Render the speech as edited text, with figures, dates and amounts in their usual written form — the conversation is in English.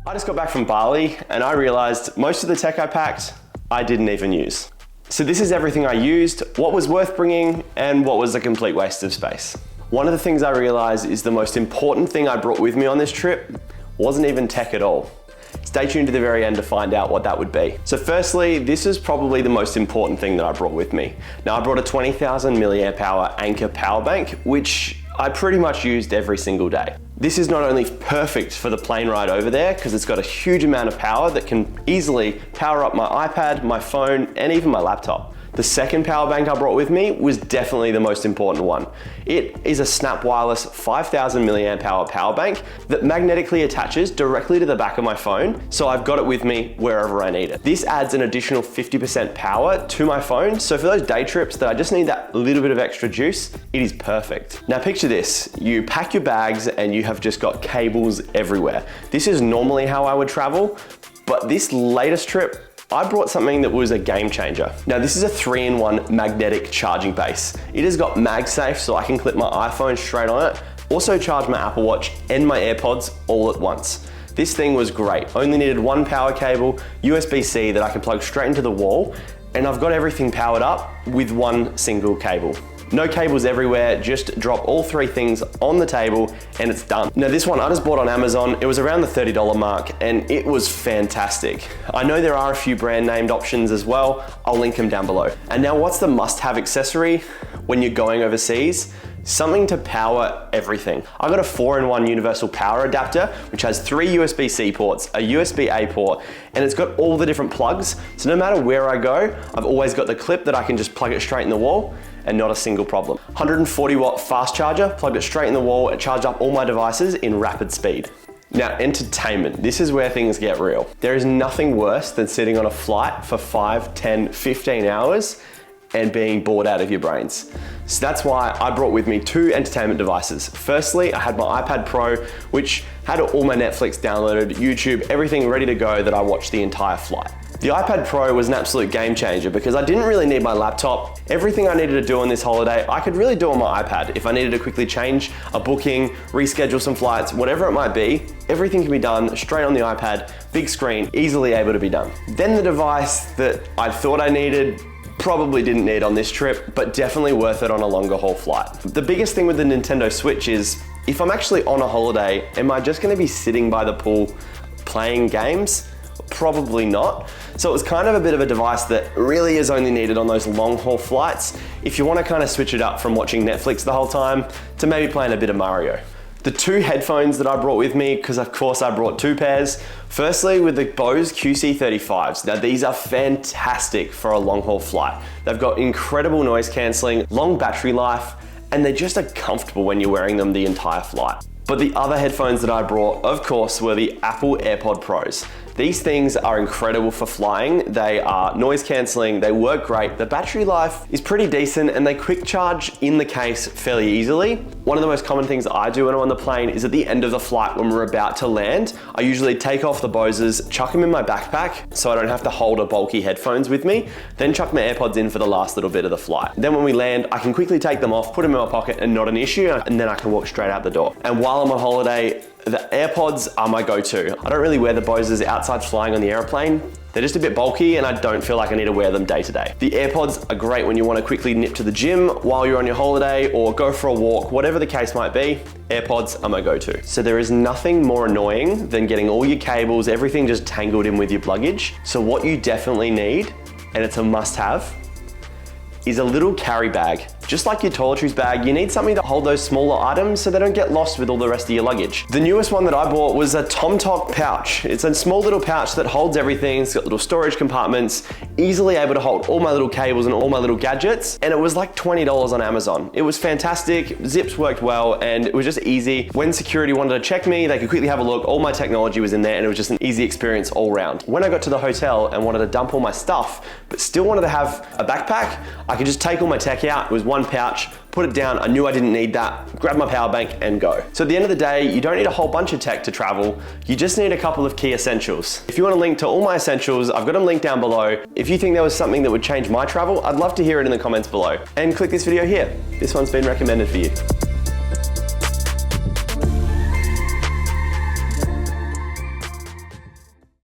I just got back from Bali and I realized most of the tech I packed, I didn't even use. So this is everything I used, what was worth bringing, and what was a complete waste of space. One of the things I realized is the most important thing I brought with me on this trip wasn't even tech at all. Stay tuned to the very end to find out what that would be. So firstly, this is probably the most important thing that I brought with me. Now I brought a 20,000 milliamp hour Anker power bank, which I pretty much used every single day. This is not only perfect for the plane ride over there because it's got a huge amount of power that can easily power up my iPad, my phone, and even my laptop. The second power bank I brought with me was definitely the most important one. It is a Snap Wireless 5,000 milliamp hour power bank that magnetically attaches directly to the back of my phone, so I've got it with me wherever I need it. This adds an additional 50% power to my phone, so for those day trips that I just need that little bit of extra juice, it is perfect. Now picture this, you pack your bags and you have just got cables everywhere. This is normally how I would travel, but this latest trip, I brought something that was a game changer. Now this is a 3-in-1 magnetic charging base. It has got MagSafe so I can clip my iPhone straight on it, also charge my Apple Watch and my AirPods all at once. This thing was great. Only needed one power cable, USB-C that I can plug straight into the wall, and I've got everything powered up with one single cable. No cables everywhere, just drop all three things on the table and it's done. Now this one I just bought on Amazon. It was around the $30 mark and it was fantastic. I know there are a few brand named options as well. I'll link them down below. And now what's the must-have accessory when you're going overseas? Something to power everything. I got a 4-in-1 universal power adapter, which has 3 USB-C ports, a USB-A port, and it's got all the different plugs. So no matter where I go, I've always got the clip that I can just plug it straight in the wall and not a single problem. 140 watt fast charger, plugged it straight in the wall and charged up all my devices in rapid speed. Now, entertainment. This is where things get real. There is nothing worse than sitting on a flight for 5, 10, 15 hours and being bored out of your brains. So that's why I brought with me 2 entertainment devices. Firstly, I had my iPad Pro, which had all my Netflix downloaded, YouTube, everything ready to go that I watched the entire flight. The iPad Pro was an absolute game changer because I didn't really need my laptop. Everything I needed to do on this holiday, I could really do on my iPad. If I needed to quickly change a booking, reschedule some flights, whatever it might be, everything can be done straight on the iPad, big screen, easily able to be done. Then the device that I thought I needed, probably didn't need on this trip, but definitely worth it on a longer haul flight. The biggest thing with the Nintendo Switch is, if I'm actually on a holiday, am I just gonna be sitting by the pool playing games? Probably not. So it was kind of a bit of a device that really is only needed on those long haul flights if you want to kind of switch it up from watching Netflix the whole time to maybe playing a bit of Mario. The 2 headphones that I brought with me, because of course I brought 2 pairs. Firstly, with the Bose QC35s. Now these are fantastic for a long haul flight. They've got incredible noise cancelling, long battery life, and they just are comfortable when you're wearing them the entire flight. But the other headphones that I brought, of course, were the Apple AirPod Pros. These things are incredible for flying. They are noise cancelling, they work great. The battery life is pretty decent and they quick charge in the case fairly easily. One of the most common things I do when I'm on the plane is at the end of the flight when we're about to land, I usually take off the Boses, chuck them in my backpack so I don't have to hold a bulky headphones with me, then chuck my AirPods in for the last little bit of the flight. Then when we land, I can quickly take them off, put them in my pocket and not an issue, and then I can walk straight out the door. And while I'm on holiday, the AirPods are my go-to. I don't really wear the Boses outside flying on the airplane. They're just a bit bulky and I don't feel like I need to wear them day to day. The AirPods are great when you want to quickly nip to the gym while you're on your holiday or go for a walk, whatever the case might be, AirPods are my go-to. So there is nothing more annoying than getting all your cables, everything just tangled in with your luggage. So what you definitely need, and it's a must-have, is a little carry bag. Just like your toiletries bag, you need something to hold those smaller items so they don't get lost with all the rest of your luggage. The newest one that I bought was a TomTok pouch. It's a small little pouch that holds everything. It's got little storage compartments, easily able to hold all my little cables and all my little gadgets. And it was like $20 on Amazon. It was fantastic, zips worked well, and it was just easy. When security wanted to check me, they could quickly have a look. All my technology was in there and it was just an easy experience all around. When I got to the hotel and wanted to dump all my stuff, but still wanted to have a backpack, I could just take all my tech out. It was one pouch, put it down. I knew I didn't need that, grab my power bank and go. So at the end of the day, you don't need a whole bunch of tech to travel. You just need a couple of key essentials. If you want a link to all my essentials, I've got them linked down below. If you think there was something that would change my travel, I'd love to hear it in the comments below. And click this video here. This one's been recommended for you.